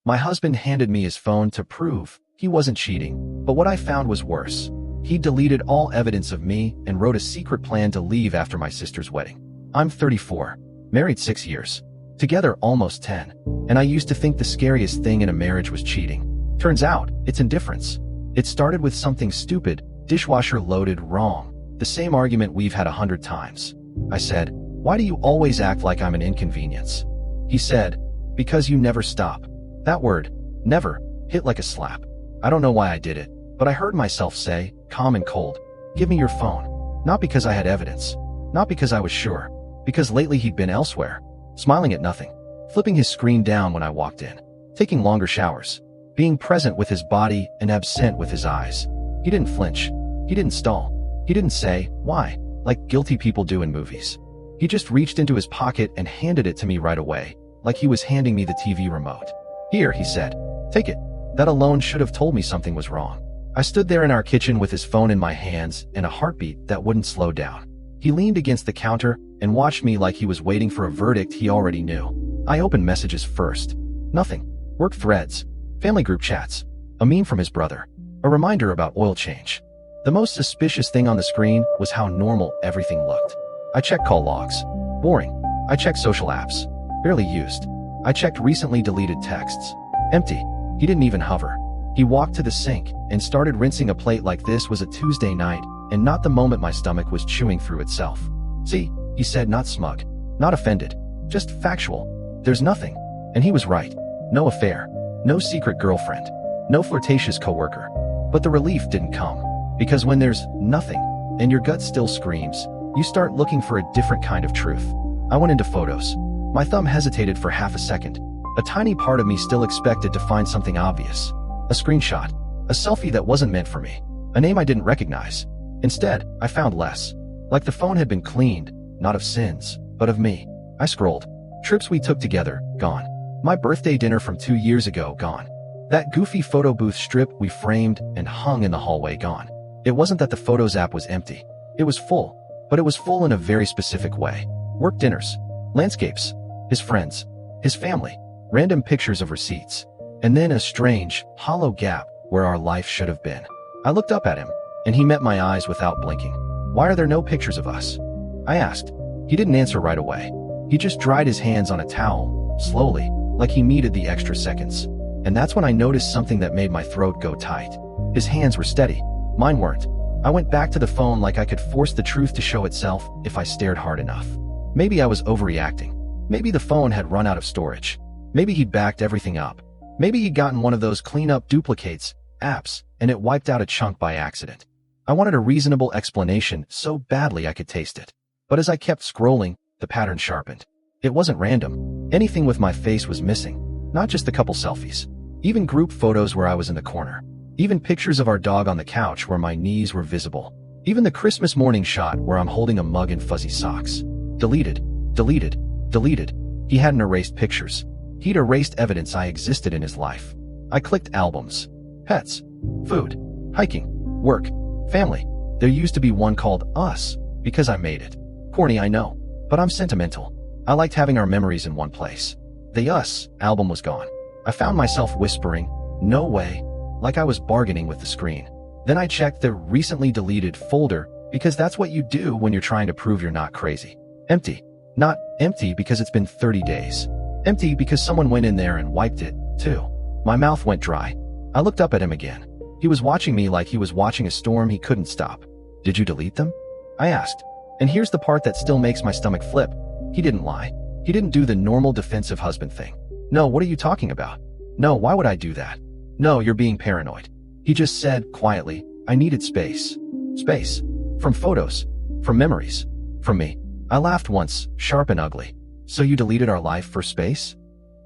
My husband handed me his phone to prove he wasn't cheating, but what I found was worse. He deleted all evidence of me and wrote a secret plan to leave after my sister's wedding. I'm 34, married 6 years, together almost 10, and I used to think the scariest thing in a marriage was cheating. Turns out, it's indifference. It started with something stupid, dishwasher loaded wrong, the same argument we've had 100 times. I said, "Why do you always act like I'm an inconvenience?" He said, "Because you never stop." That word, never, hit like a slap. I don't know why I did it, but I heard myself say, calm and cold, "Give me your phone." Not because I had evidence, not because I was sure, because lately he'd been elsewhere, smiling at nothing, flipping his screen down when I walked in, taking longer showers, being present with his body and absent with his eyes. He didn't flinch. He didn't stall. He didn't say, "Why?" like guilty people do in movies. He just reached into his pocket and handed it to me right away, like he was handing me the TV remote. "Here," he said. "Take it." That alone should have told me something was wrong. I stood there in our kitchen with his phone in my hands and a heartbeat that wouldn't slow down. He leaned against the counter and watched me like he was waiting for a verdict he already knew. I opened messages first. Nothing. Work threads. Family group chats. A meme from his brother. A reminder about oil change. The most suspicious thing on the screen was how normal everything looked. I checked call logs. Boring. I checked social apps. Barely used. I checked recently deleted texts. Empty. He didn't even hover. He walked to the sink and started rinsing a plate like this was a Tuesday night and not the moment my stomach was chewing through itself. "See," he said, not smug, not offended, just factual. "There's nothing." And he was right. No affair. No secret girlfriend. No flirtatious coworker. But the relief didn't come. Because when there's nothing, and your gut still screams, you start looking for a different kind of truth. I went into photos. My thumb hesitated for half a second. A tiny part of me still expected to find something obvious. A screenshot. A selfie that wasn't meant for me. A name I didn't recognize. Instead, I found less. Like the phone had been cleaned, not of sins, but of me. I scrolled. Trips we took together, gone. My birthday dinner from 2 years ago, gone. That goofy photo booth strip we framed and hung in the hallway, gone. It wasn't that the Photos app was empty. It was full, but it was full in a very specific way. Work dinners, landscapes, his friends, his family, random pictures of receipts, and then a strange, hollow gap where our life should have been. I looked up at him, and he met my eyes without blinking. "Why are there no pictures of us?" I asked. He didn't answer right away. He just dried his hands on a towel, slowly, like he needed the extra seconds. And that's when I noticed something that made my throat go tight. His hands were steady. Mine weren't. I went back to the phone like I could force the truth to show itself if I stared hard enough. Maybe I was overreacting. Maybe the phone had run out of storage. Maybe he'd backed everything up. Maybe he'd gotten one of those clean-up duplicates, apps, and it wiped out a chunk by accident. I wanted a reasonable explanation so badly I could taste it. But as I kept scrolling, the pattern sharpened. It wasn't random. Anything with my face was missing. Not just the couple selfies. Even group photos where I was in the corner. Even pictures of our dog on the couch where my knees were visible. Even the Christmas morning shot where I'm holding a mug and fuzzy socks. Deleted. Deleted. Deleted. He hadn't erased pictures. He'd erased evidence I existed in his life. I clicked albums. Pets. Food. Hiking. Work. Family. There used to be one called Us, because I made it. Corny, I know. But I'm sentimental. I liked having our memories in one place. The Us album was gone. I found myself whispering, "No way," like I was bargaining with the screen. Then I checked the recently deleted folder, because that's what you do when you're trying to prove you're not crazy. Empty. Not empty because it's been 30 days. Empty because someone went in there and wiped it, too. My mouth went dry. I looked up at him again. He was watching me like he was watching a storm he couldn't stop. "Did you delete them?" I asked. And here's the part that still makes my stomach flip. He didn't lie. He didn't do the normal defensive husband thing. "No, what are you talking about? No, why would I do that? No, you're being paranoid." He just said, quietly, "I needed space." Space. From photos. From memories. From me. I laughed once, sharp and ugly. "So you deleted our life for space?"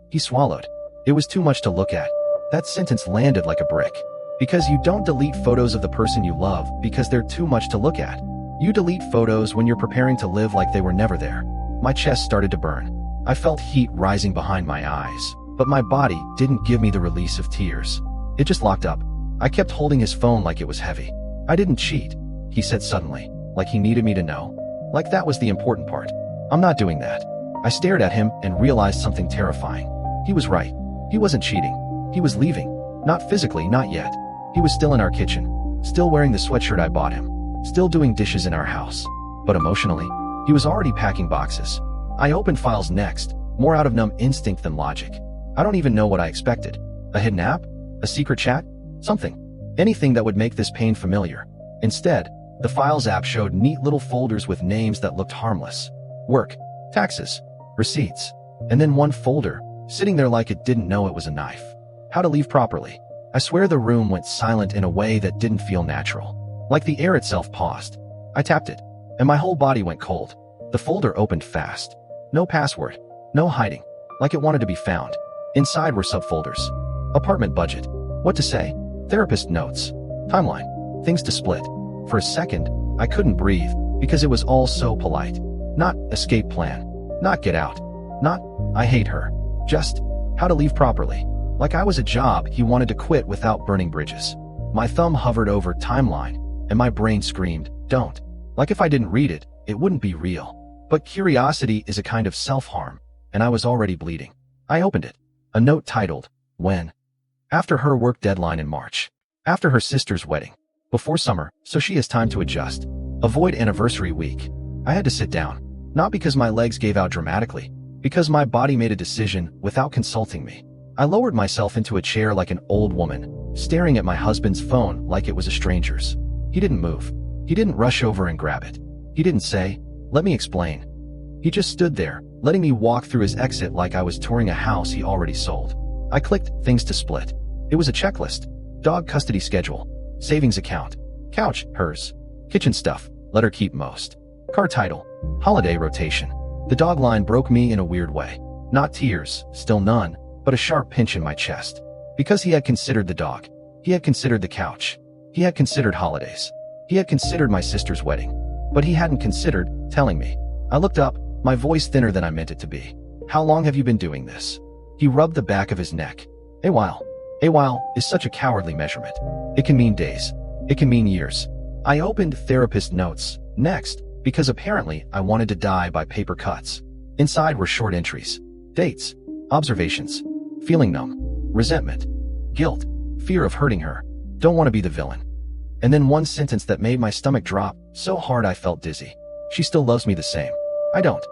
He swallowed. It was too much to look at. That sentence landed like a brick. Because you don't delete photos of the person you love because they're too much to look at. You delete photos when you're preparing to live like they were never there. My chest started to burn. I felt heat rising behind my eyes, but my body didn't give me the release of tears. It just locked up. I kept holding his phone like it was heavy. "I didn't cheat," he said suddenly, like he needed me to know. Like that was the important part. "I'm not doing that." I stared at him and realized something terrifying. He was right. He wasn't cheating. He was leaving. Not physically, not yet. He was still in our kitchen, still wearing the sweatshirt I bought him, still doing dishes in our house. But emotionally, he was already packing boxes. I opened files next, more out of numb instinct than logic. I don't even know what I expected. A hidden app? A secret chat? Something. Anything that would make this pain familiar. Instead, the Files app showed neat little folders with names that looked harmless. Work, taxes, receipts, and then one folder, sitting there like it didn't know it was a knife. How to leave properly. I swear the room went silent in a way that didn't feel natural. Like the air itself paused. I tapped it, and my whole body went cold. The folder opened fast. No password. No hiding. Like it wanted to be found. Inside were subfolders. Apartment budget. What to say. Therapist notes. Timeline. Things to split. For a second, I couldn't breathe, because it was all so polite. Not escape plan. Not get out. Not, I hate her. Just, how to leave properly. Like I was a job he wanted to quit without burning bridges. My thumb hovered over timeline, and my brain screamed, don't. Like if I didn't read it, it wouldn't be real. But curiosity is a kind of self-harm, and I was already bleeding. I opened it. A note titled, When? After her work deadline in March. After her sister's wedding. Before summer, so she has time to adjust. Avoid anniversary week. I had to sit down. Not because my legs gave out dramatically, because my body made a decision without consulting me. I lowered myself into a chair like an old woman, staring at my husband's phone like it was a stranger's. He didn't move. He didn't rush over and grab it. He didn't say, let me explain. He just stood there, letting me walk through his exit like I was touring a house he already sold. I clicked things to split. It was a checklist. Dog custody schedule. Savings account. Couch, hers. Kitchen stuff, let her keep most. Car title. Holiday rotation. The dog line broke me in a weird way. Not tears, still none, but a sharp pinch in my chest. Because he had considered the dog. He had considered the couch. He had considered holidays. He had considered my sister's wedding. But he hadn't considered telling me. I looked up, my voice thinner than I meant it to be. How long have you been doing this? He rubbed the back of his neck. A while. A while is such a cowardly measurement. It can mean days. It can mean years. I opened therapist notes next because apparently I wanted to die by paper cuts. Inside were short entries. Dates. Observations. Feeling numb. Resentment. Guilt. Fear of hurting her. Don't want to be the villain. And then one sentence that made my stomach drop so hard I felt dizzy. She still loves me the same. I don't.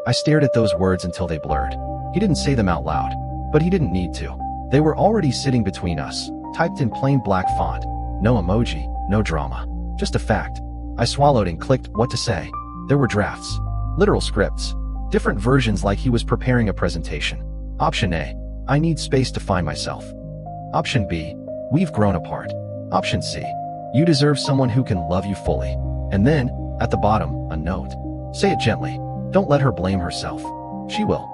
I stared at those words until they blurred. He didn't say them out loud, but he didn't need to. They were already sitting between us, typed in plain black font. No emoji, no drama. Just a fact. I swallowed and clicked what to say. There were drafts. Literal scripts. Different versions like he was preparing a presentation. Option A. I need space to find myself. Option B. We've grown apart. Option C. You deserve someone who can love you fully. And then, at the bottom, a note. Say it gently. Don't let her blame herself. She will.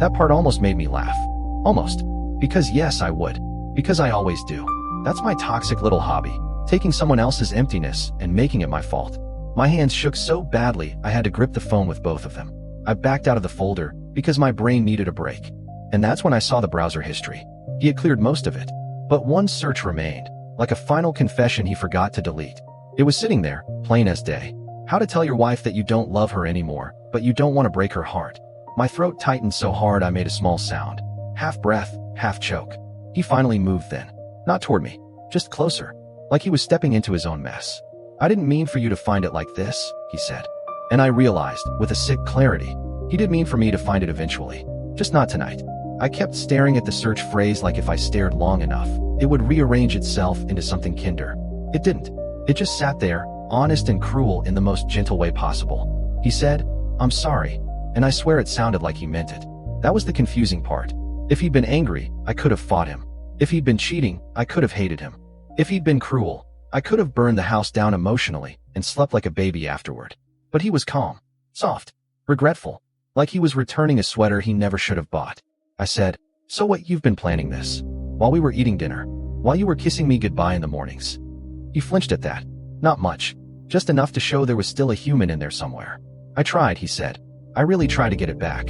That part almost made me laugh. Almost. Because yes, I would. Because I always do. That's my toxic little hobby. Taking someone else's emptiness and making it my fault. My hands shook so badly I had to grip the phone with both of them. I backed out of the folder because my brain needed a break. And that's when I saw the browser history. He had cleared most of it. But one search remained, like a final confession he forgot to delete. It was sitting there, plain as day. How to tell your wife that you don't love her anymore, but you don't want to break her heart. My throat tightened so hard I made a small sound. Half breath, half choke. He finally moved then. Not toward me. Just closer. Like he was stepping into his own mess. I didn't mean for you to find it like this, he said. And I realized, with a sick clarity, he did mean for me to find it eventually. Just not tonight. I kept staring at the search phrase like if I stared long enough, it would rearrange itself into something kinder. It didn't. It just sat there, honest and cruel in the most gentle way possible. He said, I'm sorry. And I swear it sounded like he meant it. That was the confusing part. If he'd been angry, I could have fought him. If he'd been cheating, I could have hated him. If he'd been cruel, I could have burned the house down emotionally and slept like a baby afterward. But he was calm, soft, regretful, like he was returning a sweater he never should have bought. I said, so what, you've been planning this? While we were eating dinner? While you were kissing me goodbye in the mornings? He flinched at that. Not much. Just enough to show there was still a human in there somewhere. I tried, he said. I really tried to get it back.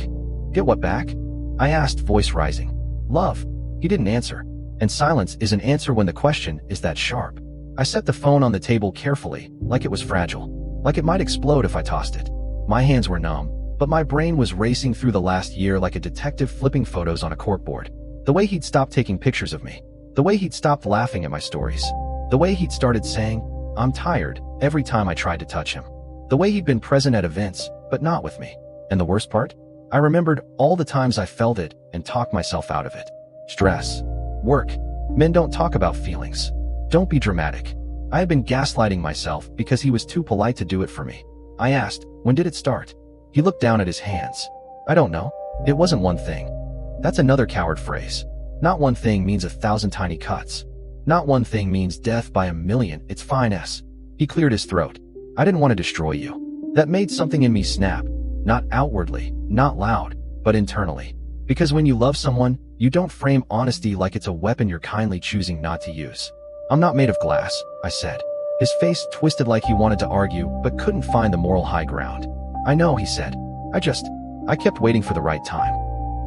Get what back? I asked, voice rising. Love. He didn't answer. And silence is an answer when the question is that sharp. I set the phone on the table carefully, like it was fragile. Like it might explode if I tossed it. My hands were numb, but my brain was racing through the last year like a detective flipping photos on a corkboard. The way he'd stopped taking pictures of me. The way he'd stopped laughing at my stories. The way he'd started saying, "I'm tired," every time I tried to touch him. The way he'd been present at events, but not with me. And the worst part? I remembered all the times I felt it and talked myself out of it. Stress. Work. Men don't talk about feelings. Don't be dramatic. I had been gaslighting myself because he was too polite to do it for me. I asked, "When did it start?" He looked down at his hands. "I don't know. It wasn't one thing." That's another coward phrase. Not one thing means 1,000 tiny cuts. Not one thing means death by 1,000,000. It's fine. He cleared his throat. "I didn't want to destroy you." That made something in me snap. Not outwardly, not loud, but internally. Because when you love someone, you don't frame honesty like it's a weapon you're kindly choosing not to use. "I'm not made of glass," I said. His face twisted like he wanted to argue, but couldn't find the moral high ground. "I know," he said. I kept waiting for the right time.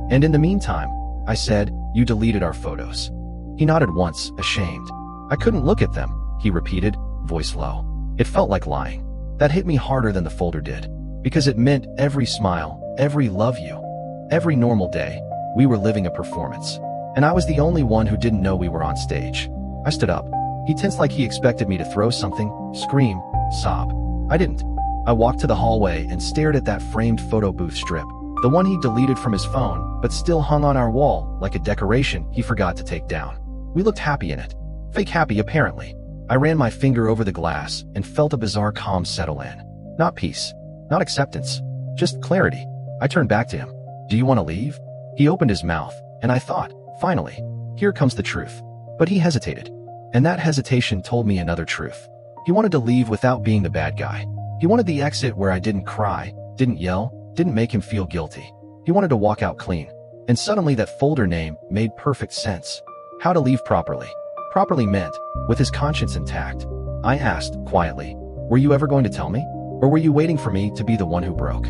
"And in the meantime," I said, "you deleted our photos." He nodded once, ashamed. "I couldn't look at them," he repeated, voice low. It felt like lying. That hit me harder than the folder did. Because it meant every smile, every love you, every normal day, we were living a performance. And I was the only one who didn't know we were on stage. I stood up. He tensed like he expected me to throw something, scream, sob. I didn't. I walked to the hallway and stared at that framed photo booth strip. The one he deleted from his phone, but still hung on our wall like a decoration he forgot to take down. We looked happy in it. Fake happy, apparently. I ran my finger over the glass and felt a bizarre calm settle in. Not peace. Not acceptance. Just clarity. I turned back to him. "Do you want to leave?" He opened his mouth, and I thought, finally, here comes the truth. But he hesitated. And that hesitation told me another truth. He wanted to leave without being the bad guy. He wanted the exit where I didn't cry, didn't yell, didn't make him feel guilty. He wanted to walk out clean. And suddenly that folder name made perfect sense. How to leave properly. Properly meant, with his conscience intact. I asked, quietly, "Were you ever going to tell me? Or were you waiting for me to be the one who broke?"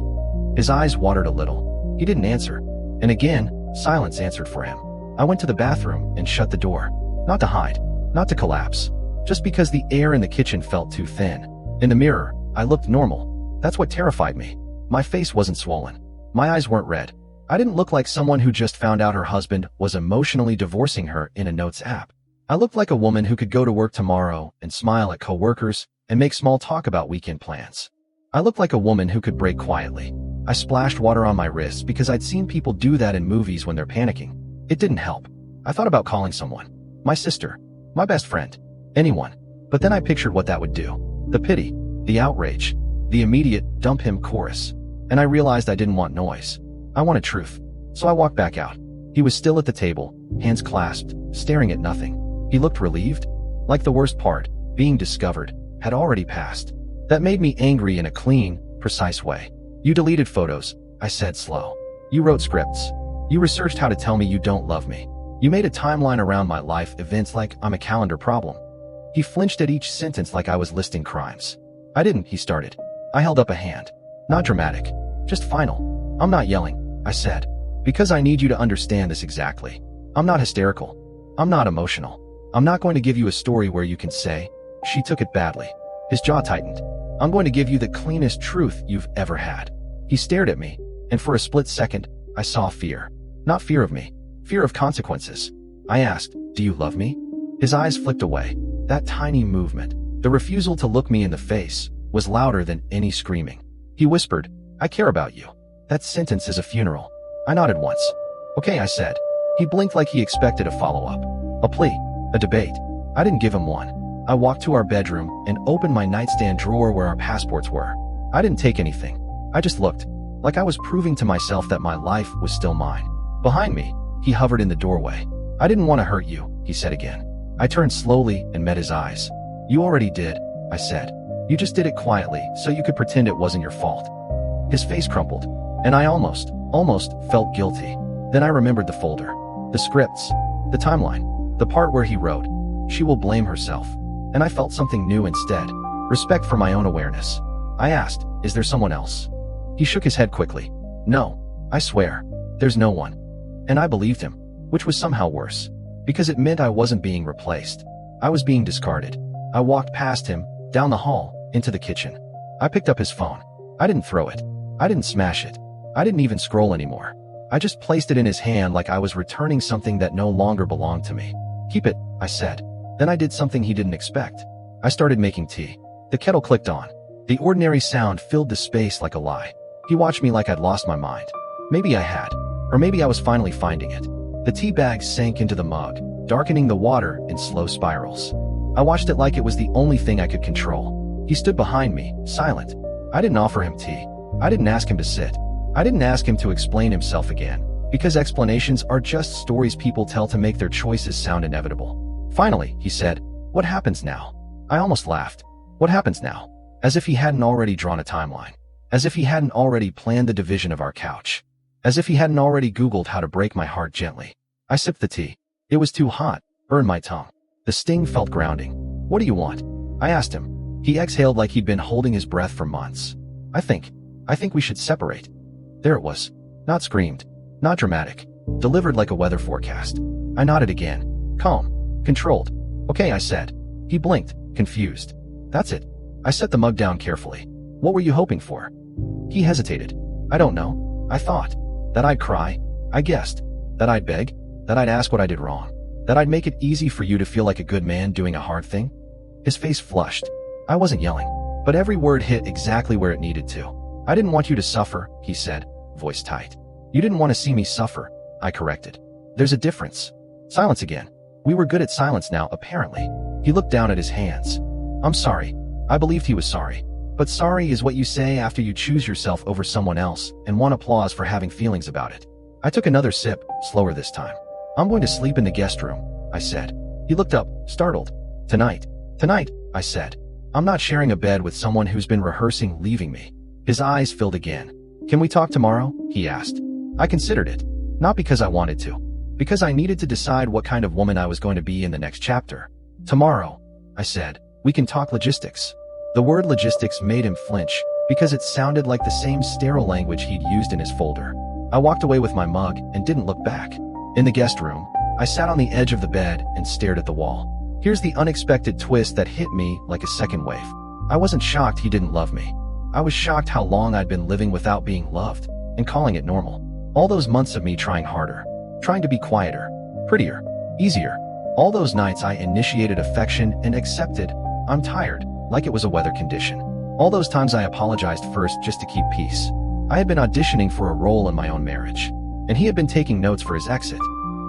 His eyes watered a little. He didn't answer. And again, silence answered for him. I went to the bathroom and shut the door. Not to hide. Not to collapse. Just because the air in the kitchen felt too thin. In the mirror, I looked normal. That's what terrified me. My face wasn't swollen. My eyes weren't red. I didn't look like someone who just found out her husband was emotionally divorcing her in a notes app. I looked like a woman who could go to work tomorrow and smile at coworkers and make small talk about weekend plans. I looked like a woman who could break quietly. I splashed water on my wrists because I'd seen people do that in movies when they're panicking. It didn't help. I thought about calling someone. My sister. My best friend. Anyone. But then I pictured what that would do. The pity. The outrage. The immediate dump him chorus. And I realized I didn't want noise. I wanted truth. So I walked back out. He was still at the table, hands clasped, staring at nothing. He looked relieved. Like the worst part, being discovered, had already passed. That made me angry in a clean, precise way. "You deleted photos," I said slow. "You wrote scripts. You researched how to tell me you don't love me. You made a timeline around my life events like I'm a calendar problem." He flinched at each sentence like I was listing crimes. "I didn't," he started. I held up a hand. "Not dramatic. Just final. I'm not yelling," I said. "Because I need you to understand this exactly. I'm not hysterical. I'm not emotional. I'm not going to give you a story where you can say, 'She took it badly.'" His jaw tightened. "I'm going to give you the cleanest truth you've ever had." He stared at me, and for a split second, I saw fear. Not fear of me. Fear of consequences. I asked, "Do you love me?" His eyes flicked away. That tiny movement, the refusal to look me in the face, was louder than any screaming. He whispered, "I care about you. That sentence is a funeral." I nodded once. "Okay," I said. He blinked like he expected a follow-up. A plea. A debate. I didn't give him one. I walked to our bedroom and opened my nightstand drawer where our passports were. I didn't take anything. I just looked. Like I was proving to myself that my life was still mine. Behind me, he hovered in the doorway. "I didn't want to hurt you," he said again. I turned slowly and met his eyes. "You already did," I said. "You just did it quietly so you could pretend it wasn't your fault." His face crumpled, and I almost felt guilty. Then I remembered the folder, the scripts, the timeline, the part where he wrote, "She will blame herself." And I felt something new instead, respect for my own awareness. I asked, "Is there someone else?" He shook his head quickly. "No, I swear, there's no one." And I believed him, which was somehow worse, because it meant I wasn't being replaced. I was being discarded. I walked past him, down the hall, into the kitchen. I picked up his phone. I didn't throw it. I didn't smash it. I didn't even scroll anymore. I just placed it in his hand like I was returning something that no longer belonged to me. Keep it, I said. Then I did something he didn't expect. I started making tea. The kettle clicked on. The ordinary sound filled the space like a lie. He watched me like I'd lost my mind. Maybe I had. Or maybe I was finally finding it. The tea bag sank into the mug, darkening the water in slow spirals. I watched it like it was the only thing I could control. He stood behind me, silent. I didn't offer him tea. I didn't ask him to sit. I didn't ask him to explain himself again, because explanations are just stories people tell to make their choices sound inevitable. Finally, he said, "What happens now?" I almost laughed. What happens now? As if he hadn't already drawn a timeline. As if he hadn't already planned the division of our couch. As if he hadn't already Googled how to break my heart gently. I sipped the tea. It was too hot, burned my tongue. The sting felt grounding. "What do you want?" I asked him. He exhaled like he'd been holding his breath for months. I think we should separate." There it was. Not screamed. Not dramatic. Delivered like a weather forecast. I nodded again. Calm. Controlled. "Okay," I said. He blinked, confused. "That's it." I set the mug down carefully. "What were you hoping for?" He hesitated. "I don't know. I thought that I'd cry. I guessed that I'd beg, that I'd ask what I did wrong, that I'd make it easy for you to feel like a good man doing a hard thing." His face flushed. I wasn't yelling, but every word hit exactly where it needed to. "I didn't want you to suffer," he said, voice tight. "You didn't want to see me suffer," I corrected. "There's a difference." Silence again. We were good at silence now, apparently. He looked down at his hands. "I'm sorry." I believed he was sorry. But sorry is what you say after you choose yourself over someone else and want applause for having feelings about it. I took another sip, slower this time. "I'm going to sleep in the guest room," I said. He looked up, startled. Tonight, I said. "I'm not sharing a bed with someone who's been rehearsing leaving me." His eyes filled again. "Can we talk tomorrow?" he asked. I considered it. Not because I wanted to. Because I needed to decide what kind of woman I was going to be in the next chapter. "Tomorrow," I said, "we can talk logistics." The word logistics made him flinch, because it sounded like the same sterile language he'd used in his folder. I walked away with my mug and didn't look back. In the guest room, I sat on the edge of the bed and stared at the wall. Here's the unexpected twist that hit me like a second wave. I wasn't shocked he didn't love me. I was shocked how long I'd been living without being loved, and calling it normal. All those months of me trying harder, trying to be quieter, prettier, easier. All those nights I initiated affection and accepted, "I'm tired," like it was a weather condition. All those times I apologized first just to keep peace. I had been auditioning for a role in my own marriage, and he had been taking notes for his exit.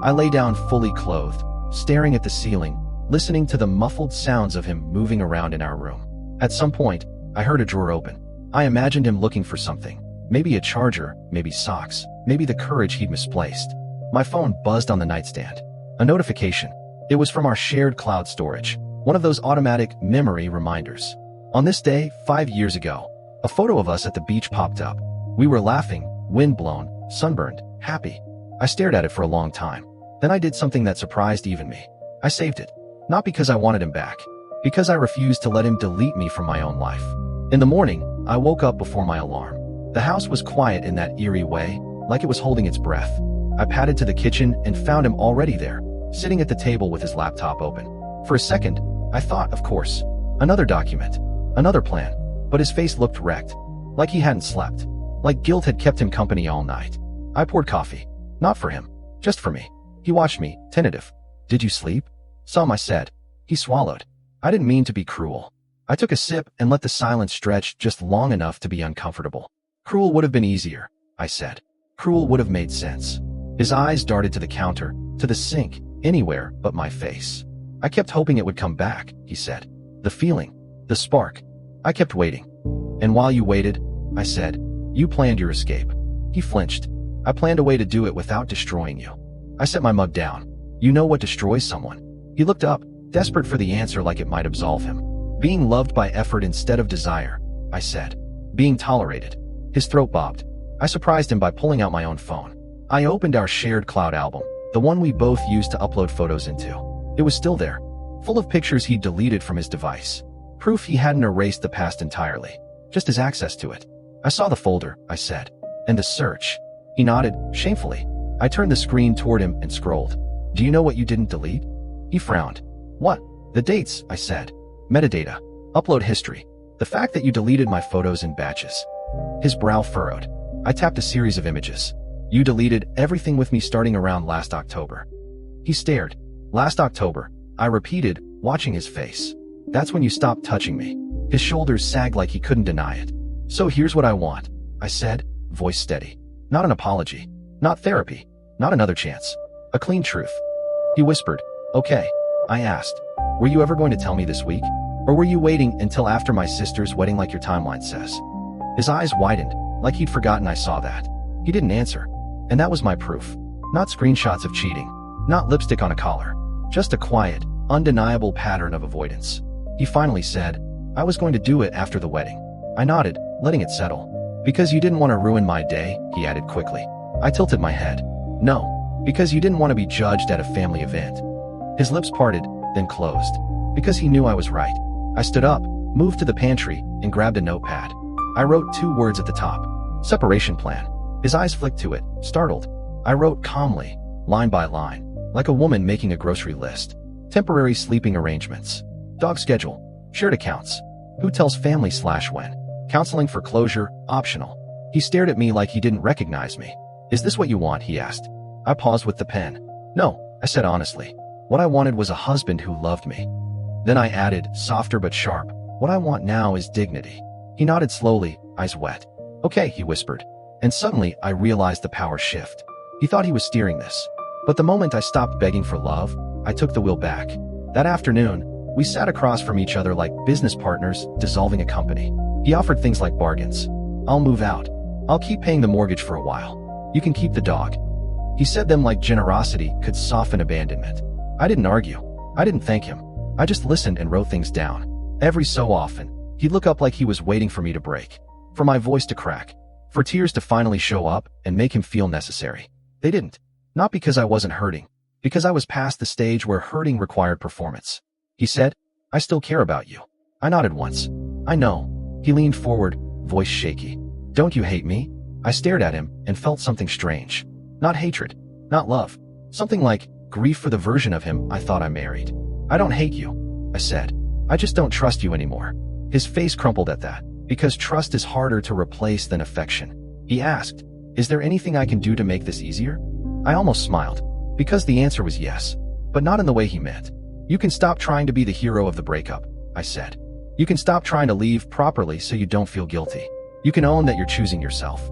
I lay down fully clothed, staring at the ceiling, listening to the muffled sounds of him moving around in our room. At some point, I heard a drawer open. I imagined him looking for something. Maybe a charger, maybe socks, maybe the courage he'd misplaced. My phone buzzed on the nightstand. A notification. It was from our shared cloud storage. One of those automatic memory reminders. On this day, 5 years ago, a photo of us at the beach popped up. We were laughing, wind-blown, sunburned, happy. I stared at it for a long time. Then I did something that surprised even me. I saved it. Not because I wanted him back. Because I refused to let him delete me from my own life. In the morning, I woke up before my alarm. The house was quiet in that eerie way, like it was holding its breath. I padded to the kitchen and found him already there, sitting at the table with his laptop open. For a second, I thought, of course, another document, another plan, but his face looked wrecked, like he hadn't slept, like guilt had kept him company all night. I poured coffee, not for him, just for me. He watched me, tentative. "Did you sleep?" "Some," I said. He swallowed. I didn't mean to be cruel. I took a sip and let the silence stretch just long enough to be uncomfortable. "Cruel would have been easier," I said. "Cruel would have made sense." His eyes darted to the counter, to the sink, anywhere but my face. "I kept hoping it would come back," he said. "The feeling, the spark." I kept waiting. "And while you waited," I said, "you planned your escape." He flinched. "I planned a way to do it without destroying you." I set my mug down. "You know what destroys someone?" He looked up, desperate for the answer like it might absolve him. "Being loved by effort instead of desire," I said. "Being tolerated." His throat bobbed. I surprised him by pulling out my own phone. I opened our shared cloud album, the one we both used to upload photos into. It was still there, full of pictures he'd deleted from his device. Proof he hadn't erased the past entirely, just his access to it. "I saw the folder," I said. "And the search." He nodded, shamefully. I turned the screen toward him and scrolled. "Do you know what you didn't delete?" He frowned. "What?" "The dates," I said. "Metadata. Upload history. The fact that you deleted my photos in batches." His brow furrowed. I tapped a series of images. You deleted everything with me starting around last October. He stared. Last October, I repeated, watching his face. That's when you stopped touching me. His shoulders sagged like he couldn't deny it. So here's what I want, I said, voice steady. Not an apology. Not therapy. Not another chance. A clean truth. He whispered, okay. I asked, were you ever going to tell me this week? Or were you waiting until after my sister's wedding like your timeline says? His eyes widened, like he'd forgotten I saw that. He didn't answer. And that was my proof. Not screenshots of cheating. Not lipstick on a collar. Just a quiet, undeniable pattern of avoidance. He finally said, I was going to do it after the wedding. I nodded, letting it settle. Because you didn't want to ruin my day, he added quickly. I tilted my head. No, because you didn't want to be judged at a family event. His lips parted, then closed. Because he knew I was right. I stood up, moved to the pantry, and grabbed a notepad. I wrote 2 words at the top. Separation plan. His eyes flicked to it, startled. I wrote calmly, line by line, like a woman making a grocery list. Temporary sleeping arrangements. Dog schedule. Shared accounts. Who tells family/when. Counseling for closure, optional. He stared at me like he didn't recognize me. Is this what you want? He asked. I paused with the pen. No, I said honestly. What I wanted was a husband who loved me. Then I added, softer but sharp, what I want now is dignity. He nodded slowly, eyes wet. Okay, he whispered. And suddenly I realized the power shift. He thought he was steering this. But the moment I stopped begging for love, I took the wheel back. That afternoon, we sat across from each other like business partners dissolving a company. He offered things like bargains. I'll move out. I'll keep paying the mortgage for a while. You can keep the dog. He said them like generosity could soften abandonment. I didn't argue. I didn't thank him. I just listened and wrote things down. Every so often, he'd look up like he was waiting for me to break. For my voice to crack. For tears to finally show up and make him feel necessary. They didn't. Not because I wasn't hurting. Because I was past the stage where hurting required performance. He said, I still care about you. I nodded once. I know. He leaned forward, voice shaky. Don't you hate me? I stared at him and felt something strange. Not hatred. Not love. Something like grief for the version of him I thought I married. I don't hate you, I said. I just don't trust you anymore. His face crumpled at that. Because trust is harder to replace than affection. He asked, is there anything I can do to make this easier? I almost smiled. Because the answer was yes. But not in the way he meant. You can stop trying to be the hero of the breakup, I said. You can stop trying to leave properly so you don't feel guilty. You can own that you're choosing yourself.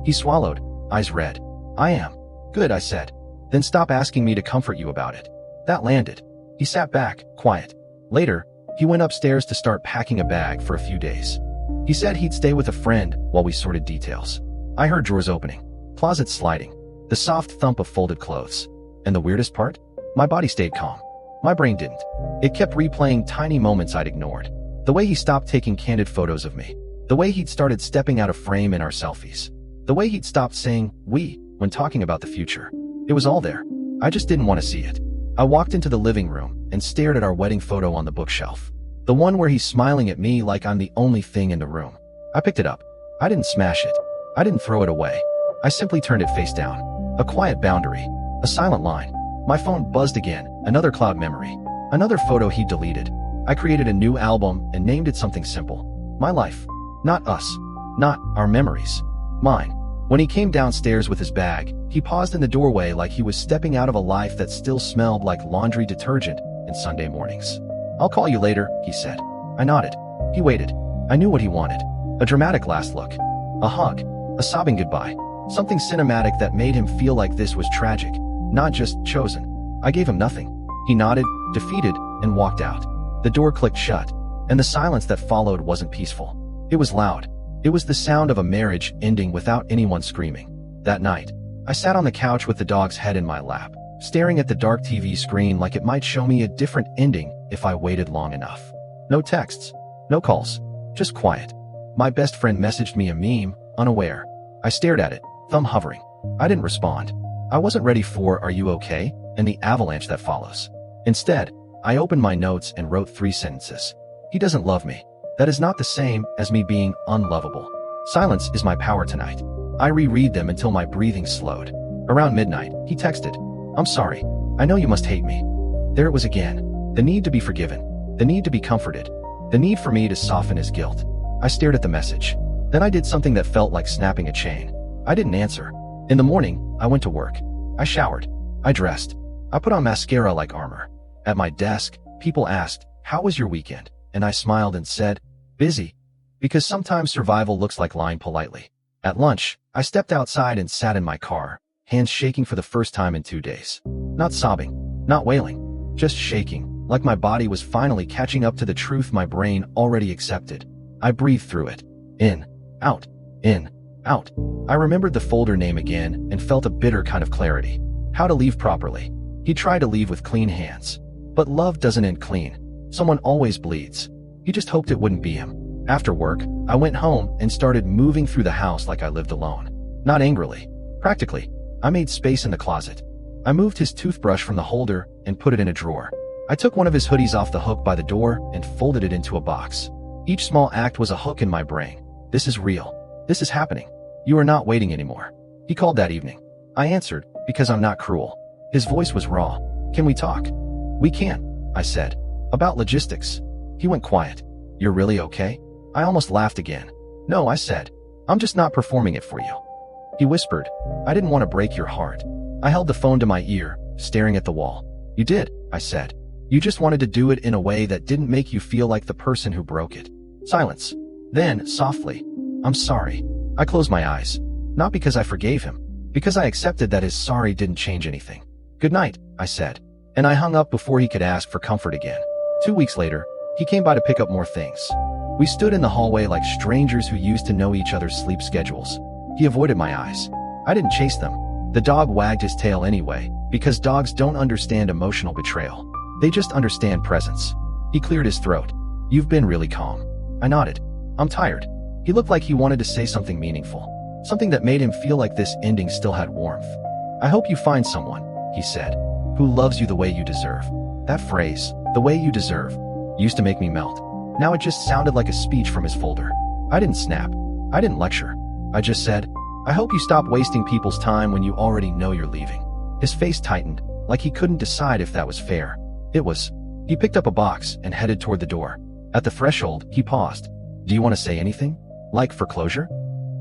He swallowed, eyes red. I am. Good, I said. Then stop asking me to comfort you about it. That landed. He sat back, quiet. Later, he went upstairs to start packing a bag for a few days. He said he'd stay with a friend while we sorted details. I heard drawers opening, closets sliding, the soft thump of folded clothes. And the weirdest part? My body stayed calm. My brain didn't. It kept replaying tiny moments I'd ignored. The way he stopped taking candid photos of me. The way he'd started stepping out of frame in our selfies. The way he'd stopped saying we when talking about the future. It was all there. I just didn't want to see it. I walked into the living room and stared at our wedding photo on the bookshelf. The one where he's smiling at me like I'm the only thing in the room. I picked it up. I didn't smash it. I didn't throw it away. I simply turned it face down. A quiet boundary. A silent line. My phone buzzed again. Another cloud memory. Another photo he deleted. I created a new album and named it something simple. My life. Not us. Not our memories. Mine. When he came downstairs with his bag, he paused in the doorway like he was stepping out of a life that still smelled like laundry detergent and Sunday mornings. I'll call you later, he said. I nodded. He waited. I knew what he wanted. A dramatic last look. A hug. A sobbing goodbye. Something cinematic that made him feel like this was tragic, not just chosen. I gave him nothing. He nodded, defeated, and walked out. The door clicked shut, and the silence that followed wasn't peaceful. It was loud. It was the sound of a marriage ending without anyone screaming. That night, I sat on the couch with the dog's head in my lap, staring at the dark TV screen like it might show me a different ending if I waited long enough. No texts. No calls. Just quiet. My best friend messaged me a meme, unaware. I stared at it, thumb hovering. I didn't respond. I wasn't ready for "Are you okay?" and the avalanche that follows. Instead, I opened my notes and wrote 3 sentences. He doesn't love me. That is not the same as me being unlovable. Silence is my power tonight. I reread them until my breathing slowed. Around midnight, he texted, I'm sorry. I know you must hate me. There it was again. The need to be forgiven. The need to be comforted. The need for me to soften his guilt. I stared at the message. Then I did something that felt like snapping a chain. I didn't answer. In the morning, I went to work. I showered. I dressed. I put on mascara like armor. At my desk, people asked, "How was your weekend?" And I smiled and said, "Busy." Because sometimes survival looks like lying politely. At lunch, I stepped outside and sat in my car, hands shaking for the first time in 2 days. Not sobbing, not wailing, just shaking, like my body was finally catching up to the truth my brain already accepted. I breathed through it. In, out, in, out. I remembered the folder name again and felt a bitter kind of clarity. How to leave properly. He tried to leave with clean hands. But love doesn't end clean. Someone always bleeds. He just hoped it wouldn't be him. After work, I went home and started moving through the house like I lived alone. Not angrily. Practically. I made space in the closet. I moved his toothbrush from the holder and put it in a drawer. I took one of his hoodies off the hook by the door and folded it into a box. Each small act was a hook in my brain. This is real. This is happening. You are not waiting anymore. He called that evening. I answered, because I'm not cruel. His voice was raw. Can we talk? We can, I said. About logistics. He went quiet. You're really okay? I almost laughed again. No, I said. I'm just not performing it for you. He whispered. I didn't want to break your heart. I held the phone to my ear, staring at the wall. You did, I said. You just wanted to do it in a way that didn't make you feel like the person who broke it. Silence. Then, softly, I'm sorry. I closed my eyes. Not because I forgave him. Because I accepted that his sorry didn't change anything. Good night, I said. And I hung up before he could ask for comfort again. 2 weeks later, he came by to pick up more things. We stood in the hallway like strangers who used to know each other's sleep schedules. He avoided my eyes. I didn't chase them. The dog wagged his tail anyway, because dogs don't understand emotional betrayal. They just understand presence. He cleared his throat. You've been really calm. I nodded. I'm tired. He looked like he wanted to say something meaningful. Something that made him feel like this ending still had warmth. I hope you find someone, he said, who loves you the way you deserve. That phrase, the way you deserve, used to make me melt. Now it just sounded like a speech from his folder. I didn't snap. I didn't lecture. I just said, I hope you stop wasting people's time when you already know you're leaving. His face tightened, like he couldn't decide if that was fair. It was. He picked up a box and headed toward the door. At the threshold, he paused. Do you want to say anything? Like for closure?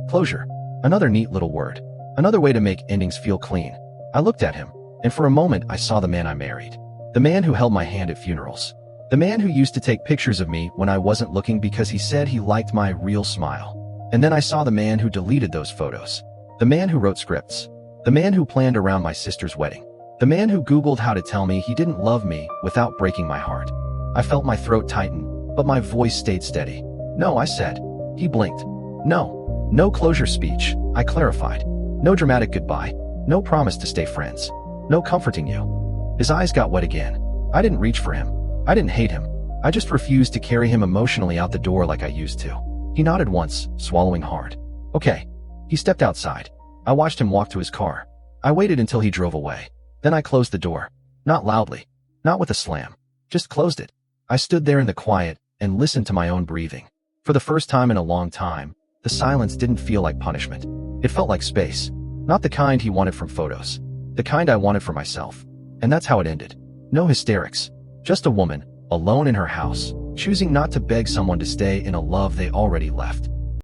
Closure. Another neat little word. Another way to make endings feel clean. I looked at him, and for a moment I saw the man I married. The man who held my hand at funerals. The man who used to take pictures of me when I wasn't looking because he said he liked my real smile. And then I saw the man who deleted those photos. The man who wrote scripts. The man who planned around my sister's wedding. The man who Googled how to tell me he didn't love me without breaking my heart. I felt my throat tighten, but my voice stayed steady. No, I said. He blinked. No. No closure speech, I clarified. No dramatic goodbye. No promise to stay friends. No comforting you. His eyes got wet again. I didn't reach for him. I didn't hate him. I just refused to carry him emotionally out the door like I used to. He nodded once, swallowing hard. Okay. He stepped outside. I watched him walk to his car. I waited until he drove away. Then I closed the door. Not loudly. Not with a slam. Just closed it. I stood there in the quiet and listened to my own breathing. For the first time in a long time, the silence didn't feel like punishment. It felt like space. Not the kind he wanted from photos. The kind I wanted for myself. And that's how it ended. No hysterics. Just a woman, alone in her house, choosing not to beg someone to stay in a love they already left.